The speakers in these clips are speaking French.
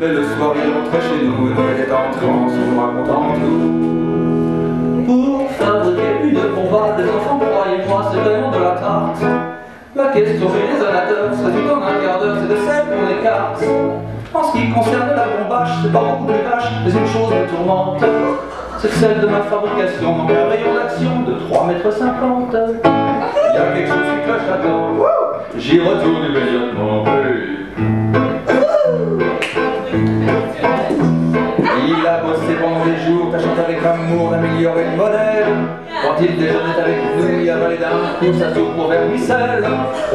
Mais le soir il rentrait chez nous, et il était en transe, en nous racontant tout. Pour fabriquer une bombade, les enfants, croyez-moi, c'est vraiment de la tarte. La question du désonateur se résout en un quart d'heure, c'est de celle qu'on écarte. En ce qui concerne la bombache, c'est pas beaucoup plus vache, mais une chose me tourmente. C'est celle de ma fabrication, donc un rayon d'action de 3,50 m. Il y a quelque chose qui cloche là-dedans. J'y retourne immédiatement. Il a bossé pendant des jours, tâchant avec amour d'améliorer le modèle. Quand il déjeunait avec nous, il avalait d'un coup sa soupe pour vermicelle.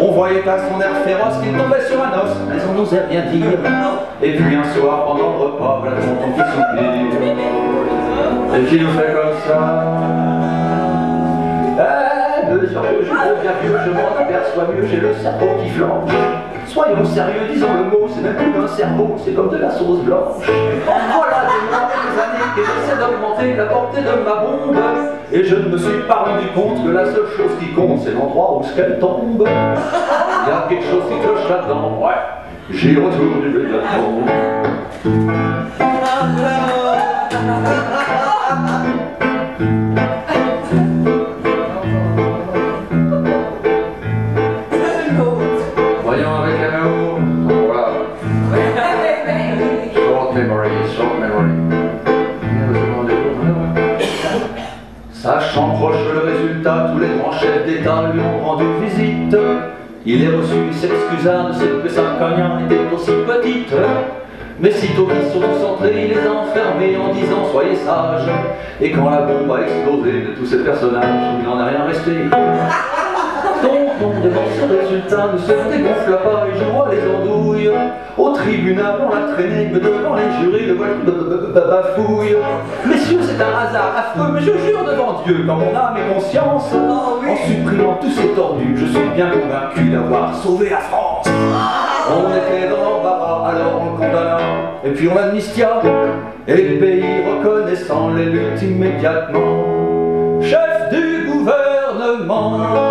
On voyait à son air féroce qu'il tombait sur un os, mais on n'osait rien dire. Et puis un soir, pendant le repas, voilà son qui soupire. Et qui nous fait comme ça. Eh, mesure que je deviens vieux, je m'en aperçois mieux, j'ai le cerveau qui flanche. Soyons sérieux, disons le mot, c'est même plus un cerveau, c'est comme de la sauce blanche. Voilà des années que j'essaie d'augmenter la portée de ma bombe. Et je ne me suis pas rendu compte que la seule chose qui compte, c'est l'endroit où elle tombe. Il y a quelque chose qui cloche là-dedans, ouais. J'y retourne immédiatement. Voyons avec amour. Voilà. Short memory, short memory. Sachant proche le résultat, tous les grands chefs d'État lui ont rendu visite. Il est reçu, il s'excusa de ce que sa cognac était aussi petite. Mais sitôt qu'ils sont tous entrés, il les a enfermés en disant « Soyez sages ». Et quand la bombe a explosé de tous ces personnages, il n'en a rien resté. Donc, devant ce résultat, ne se dégonfla pas et joua les andouilles. Au tribunal, on l'a traîné, mais devant les jurés, le voilà bafouille. Messieurs, c'est un hasard affreux, mais je jure devant Dieu, quand mon âme et conscience, en supprimant tous ces tordus, je suis bien convaincu d'avoir sauvé la France. On était dans l'embarras, alors on condamna, et puis on l'amnistia, et le pays reconnaissant les luttes immédiatement. Chef du gouvernement.